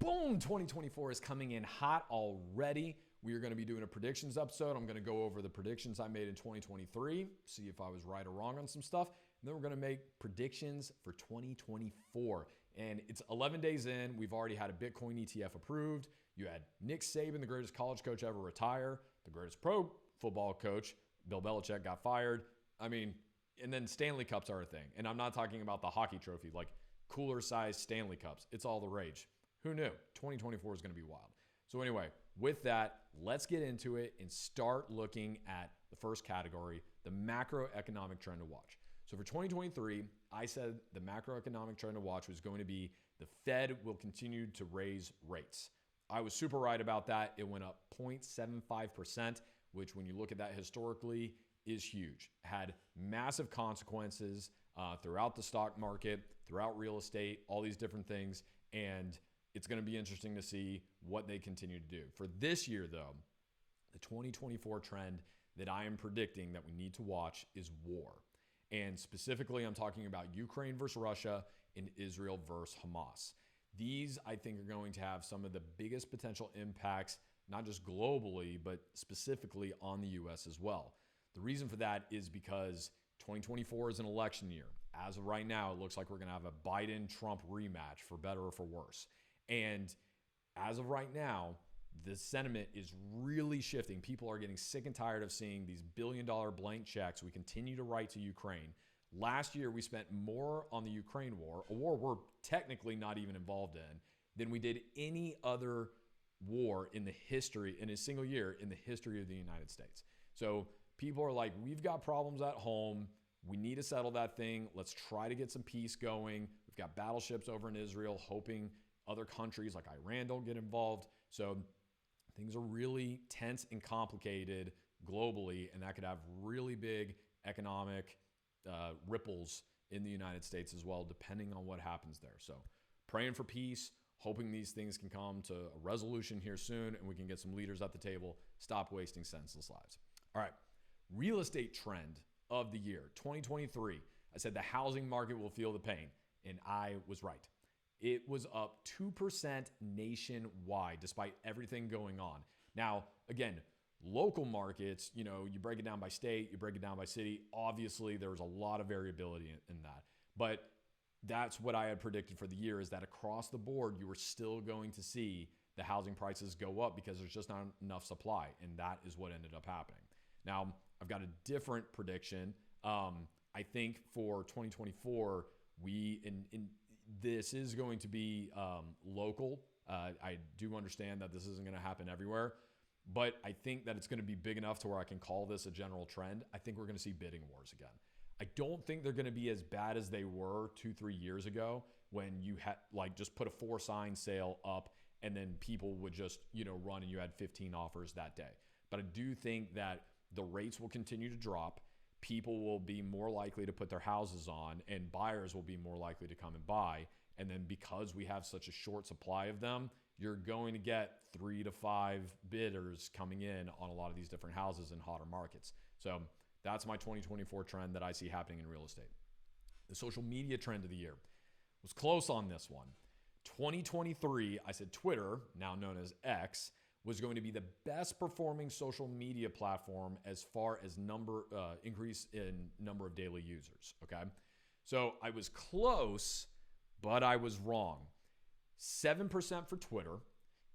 Boom, 2024 is coming in hot already. We are going to be doing a predictions episode. I'm going to go over the predictions I made in 2023, see if I was right or wrong on some stuff. And then we're going to make predictions for 2024. And it's 11 days in. We've already had a Bitcoin ETF approved. You had Nick Saban, the greatest college coach ever, retire. The greatest pro football coach, Bill Belichick, got fired. And then Stanley Cups are a thing. And I'm not talking about the hockey trophy, like cooler size Stanley Cups. It's all the rage. Who knew? 2024 is going to be wild. So anyway, with that, let's get into it and start looking at the first category, the macroeconomic trend to watch. So for 2023, I said the macroeconomic trend to watch was going to be the Fed will continue to raise rates. I was super right about that. It went up 0.75%, which when you look at that historically is huge. Had massive consequences throughout the stock market, throughout real estate, all these different things. And it's going to be interesting to see what they continue to do. For this year, though, the 2024 trend that I am predicting that we need to watch is war. And specifically, I'm talking about Ukraine versus Russia and Israel versus Hamas. These, I think, are going to have some of the biggest potential impacts, not just globally, but specifically on the U.S. as well. The reason for that is because 2024 is an election year. As of right now, it looks like we're going to have a Biden-Trump rematch, for better or for worse. And as of right now, the sentiment is really shifting. People are getting sick and tired of seeing these billion-dollar blank checks we continue to write to Ukraine. Last year, we spent more on the Ukraine war, a war we're technically not even involved in, than we did any other war in the history, in a single year, in the history of the United States. So people are like, we've got problems at home. We need to settle that thing. Let's try to get some peace going. We've got battleships over in Israel, hoping other countries like Iran don't get involved. So things are really tense and complicated globally, and that could have really big economic ripples in the United States as well, depending on what happens there. So praying for peace, hoping these things can come to a resolution here soon, and we can get some leaders at the table, stop wasting senseless lives. All right, real estate trend of the year, 2023. I said the housing market will feel the pain, and I was right. It was up 2% nationwide, despite everything going on. Now, again, local markets, you break it down by state, you break it down by city. Obviously, there was a lot of variability in that. But that's what I had predicted for the year, is that across the board, you were still going to see the housing prices go up because there's just not enough supply. And that is what ended up happening. Now, I've got a different prediction. I think for 2024, this is going to be local. I do understand that this isn't going to happen everywhere, but I think that it's going to be big enough to where I can call this a general trend. I think we're going to see bidding wars again. I don't think they're going to be as bad as they were 2-3 years ago, when you had just put a 4-sign sale up and then people would just run and you had 15 offers that day. But I do think that the rates will continue to drop. People will be more likely to put their houses on, and buyers will be more likely to come and buy. And then because we have such a short supply of them, you're going to get 3 to 5 bidders coming in on a lot of these different houses in hotter markets. So that's my 2024 trend that I see happening in real estate. The social media trend of the year was close on this one. 2023, I said Twitter, now known as X, was going to be the best performing social media platform as far as increase in number of daily users. Okay. So I was close, but I was wrong. 7% for Twitter,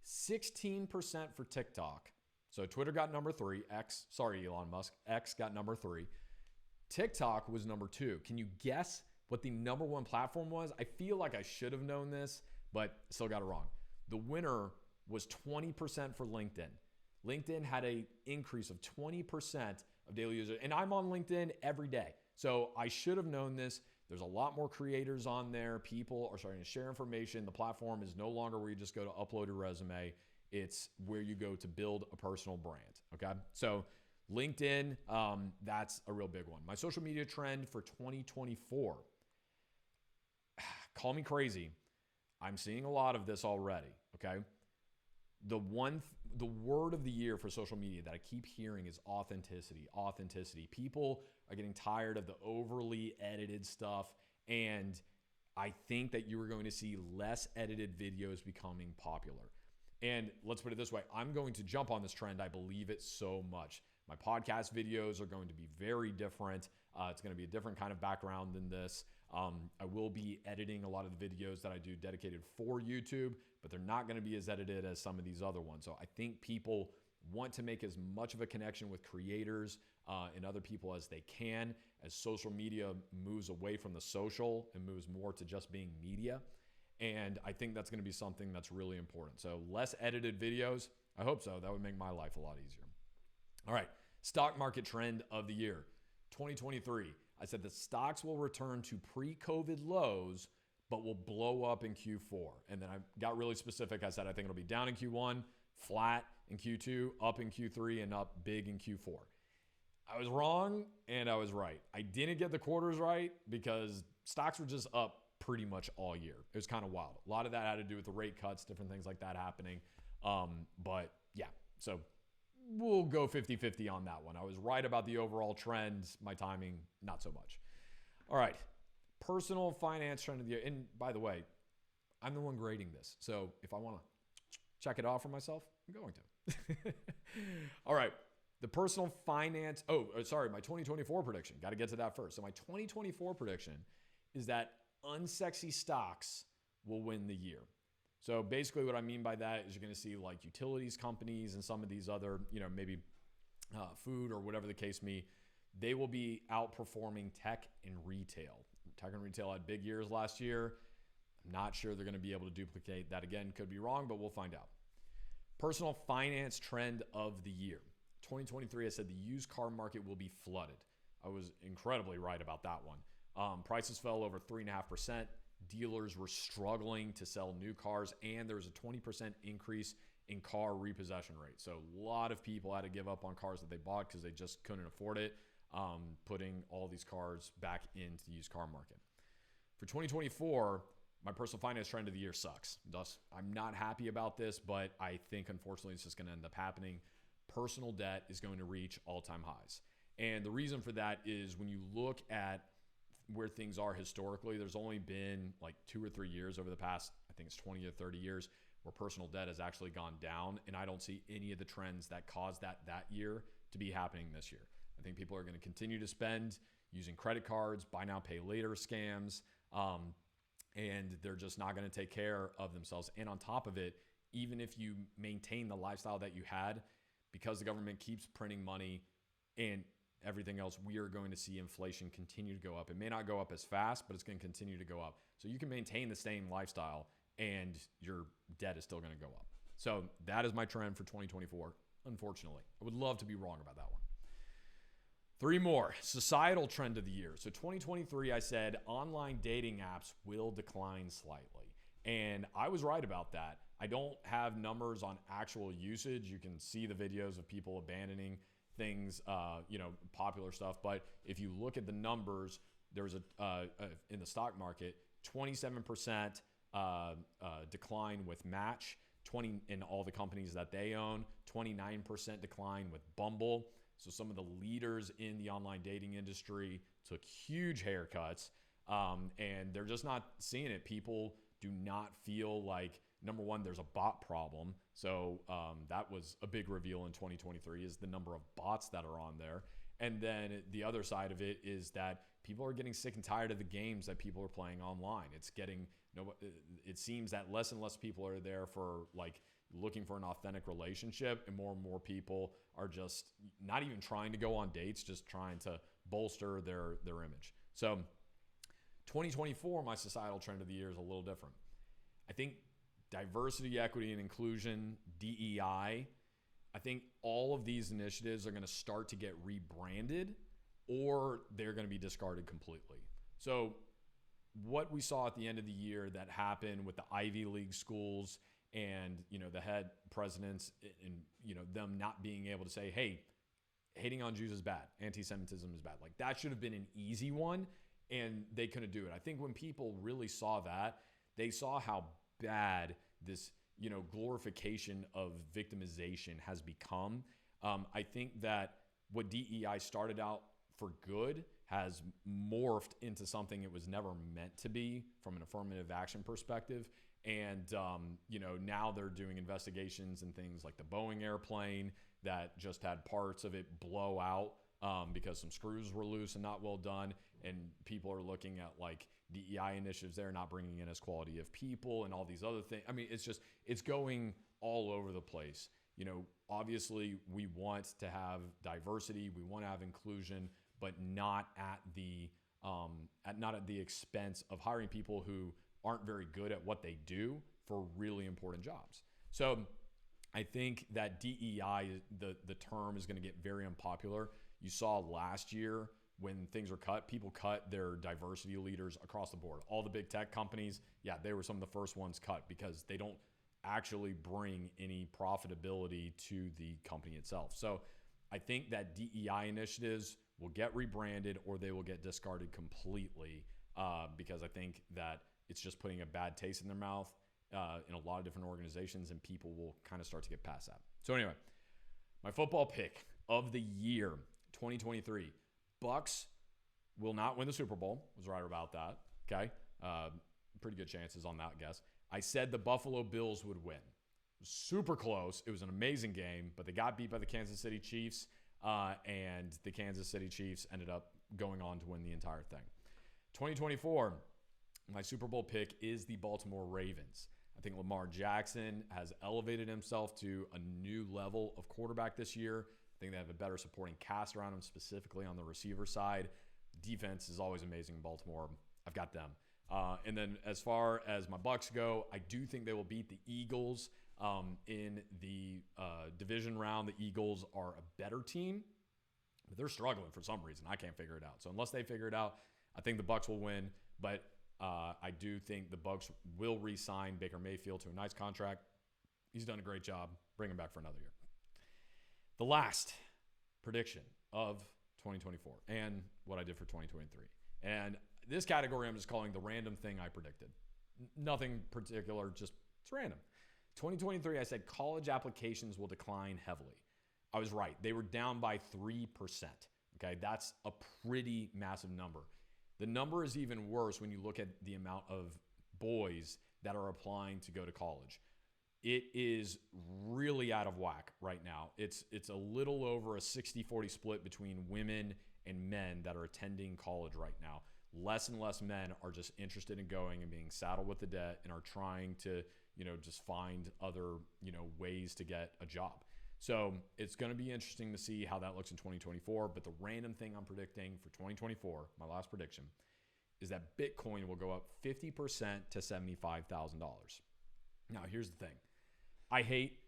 16% for TikTok. So Twitter got number 3, Elon Musk, X got number 3. TikTok was number 2. Can you guess what the number 1 platform was? I feel like I should have known this, but still got it wrong. The winner was 20% for LinkedIn. LinkedIn had an increase of 20% of daily users. And I'm on LinkedIn every day. So I should have known this. There's a lot more creators on there. People are starting to share information. The platform is no longer where you just go to upload your resume. It's where you go to build a personal brand. Okay. So LinkedIn, that's a real big one. My social media trend for 2024. Call me crazy. I'm seeing a lot of this already. Okay. The word of the year for social media that I keep hearing is authenticity. Authenticity. People are getting tired of the overly edited stuff, and I think that you are going to see less edited videos becoming popular. And let's put it this way, I'm going to jump on this trend. I believe it so much. My podcast videos are going to be very different. It's going to be a different kind of background than this. I will be editing a lot of the videos that I do dedicated for YouTube, but they're not going to be as edited as some of these other ones. So I think people want to make as much of a connection with creators and other people as they can, as social media moves away from the social and moves more to just being media. And I think that's going to be something that's really important. So less edited videos. I hope so. That would make my life a lot easier. All right. Stock market trend of the year, 2023. I said the stocks will return to pre-COVID lows, but will blow up in Q4. And then I got really specific. I said I think it'll be down in Q1, flat in Q2, up in Q3, and up big in Q4. I was wrong and I was right. I didn't get the quarters right because stocks were just up pretty much all year. It was kind of wild. A lot of that had to do with the rate cuts, different things like that happening. But yeah, so we'll go 50-50 on that one. I was right about the overall trend. My timing, not so much. All right. Personal finance trend of the year. And by the way, I'm the one grading this. So if I want to check it off for myself, I'm going to. All right. The personal finance. My 2024 prediction. Got to get to that first. So my 2024 prediction is that unsexy stocks will win the year. So basically what I mean by that is you're going to see like utilities companies and some of these other, maybe food or whatever the case may be, they will be outperforming tech and retail. Tech and retail had big years last year. I'm not sure they're going to be able to duplicate that again. Could be wrong, but we'll find out. Personal finance trend of the year. 2023, I said the used car market will be flooded. I was incredibly right about that one. Prices fell over 3.5%. Dealers were struggling to sell new cars, and there was a 20% increase in car repossession rate. So a lot of people had to give up on cars that they bought because they just couldn't afford it, putting all these cars back into the used car market. For 2024, my personal finance trend of the year sucks. Thus, I'm not happy about this, but I think unfortunately it's just going to end up happening. Personal debt is going to reach all-time highs. And the reason for that is when you look at where things are historically, there's only been like 2 or 3 years over the past, I think it's 20 or 30 years, where personal debt has actually gone down. And I don't see any of the trends that caused that year to be happening this year. I think people are going to continue to spend using credit cards, buy now, pay later scams, and they're just not going to take care of themselves. And on top of it, even if you maintain the lifestyle that you had, because the government keeps printing money and everything else, we are going to see inflation continue to go up. It may not go up as fast, but it's going to continue to go up. So you can maintain the same lifestyle and your debt is still going to go up. So that is my trend for 2024, unfortunately. I would love to be wrong about that one. 3 more. Societal trend of the year. So 2023, I said online dating apps will decline slightly. And I was right about that. I don't have numbers on actual usage. You can see the videos of people abandoning things, popular stuff. But if you look at the numbers, there's in the stock market, 27% decline with Match, 20 in all the companies that they own, 29% decline with Bumble. So some of the leaders in the online dating industry took huge haircuts, and they're just not seeing it. People do not feel like, number one, there's a bot problem. So that was a big reveal in 2023 is the number of bots that are on there. And then the other side of it is that people are getting sick and tired of the games that people are playing online. It seems that less and less people are there for like looking for an authentic relationship, and more people are just not even trying to go on dates, just trying to bolster their image. So 2024, my societal trend of the year is a little different. I think diversity, equity, and inclusion, DEI, I think all of these initiatives are going to start to get rebranded or they're going to be discarded completely. So what we saw at the end of the year that happened with the Ivy League schools and, the head presidents and, them not being able to say, hey, hating on Jews is bad. Anti-Semitism is bad. Like that should have been an easy one and they couldn't do it. I think when people really saw that, they saw how bad this, glorification of victimization has become. I think that what DEI started out for good has morphed into something it was never meant to be from an affirmative action perspective. And, now they're doing investigations and things like the Boeing airplane that just had parts of it blow out because some screws were loose and not well done. And people are looking at like DEI initiatives there, not bringing in as quality of people and all these other things. I mean, it's going all over the place. Obviously we want to have diversity, we want to have inclusion, but not at the expense of hiring people who aren't very good at what they do for really important jobs. So I think that DEI, the term, is going to get very unpopular. You saw last year when things were cut, people cut their diversity leaders across the board. All the big tech companies, they were some of the first ones cut because they don't actually bring any profitability to the company itself. So I think that DEI initiatives will get rebranded or they will get discarded completely because I think that it's just putting a bad taste in their mouth in a lot of different organizations, and people will kind of start to get past that. So anyway, my football pick of the year, 2023, Bucks will not win the Super Bowl. Was right about that. Okay. Pretty good chances on that guess. I said the Buffalo Bills would win. Super close. It was an amazing game, but they got beat by the Kansas City Chiefs, and the Kansas City Chiefs ended up going on to win the entire thing. 2024, my Super Bowl pick is the Baltimore Ravens. I think Lamar Jackson has elevated himself to a new level of quarterback this year. I think they have a better supporting cast around him, specifically on the receiver side. Defense is always amazing in Baltimore. I've got them. And then as far as my Bucks go, I do think they will beat the Eagles in the division round. The Eagles are a better team, but they're struggling for some reason. I can't figure it out. So unless they figure it out, I think the Bucks will win. But I do think the Bucks will re-sign Baker Mayfield to a nice contract. He's done a great job. Bring him back for another year. The last prediction of 2024 and what I did for 2023. And this category I'm just calling the random thing I predicted. Nothing particular, just it's random. 2023, I said college applications will decline heavily. I was right. They were down by 3%. Okay, that's a pretty massive number. The number is even worse when you look at the amount of boys that are applying to go to college. It is really out of whack right now. It's a little over a 60-40 split between women and men that are attending college right now. Less and less men are just interested in going and being saddled with the debt and are trying to, just find other, ways to get a job. So it's going to be interesting to see how that looks in 2024. But the random thing I'm predicting for 2024, my last prediction, is that Bitcoin will go up 50% to $75,000. Now, here's the thing. I hate,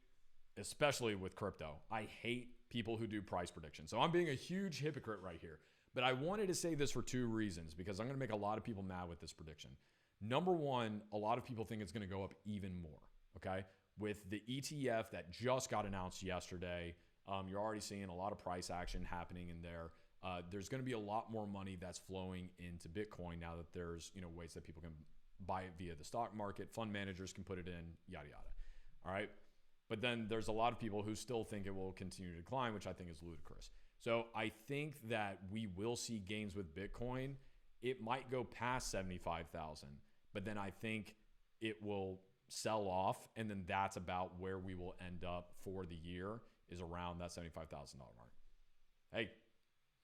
especially with crypto, I hate people who do price predictions. So I'm being a huge hypocrite right here. But I wanted to say this for two reasons, because I'm going to make a lot of people mad with this prediction. Number one, a lot of people think it's going to go up even more, okay? With the ETF that just got announced yesterday, you're already seeing a lot of price action happening in there. There's going to be a lot more money that's flowing into Bitcoin now that there's ways that people can buy it via the stock market. Fund managers can put it in, yada, yada. All right? But then there's a lot of people who still think it will continue to decline, which I think is ludicrous. So I think that we will see gains with Bitcoin. It might go past 75,000, but then I think it will sell off, and then that's about where we will end up for the year, is around that $75,000 mark. Hey,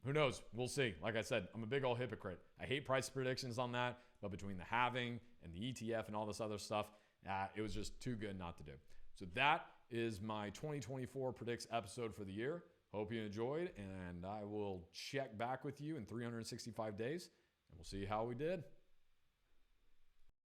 who knows? We'll see. Like I said, I'm a big old hypocrite. I hate price predictions on that, but between the halving and the ETF and all this other stuff, it was just too good not to do. So that is my 2024 Predicts episode for the year. Hope you enjoyed, and I will check back with you in 365 days, and we'll see how we did.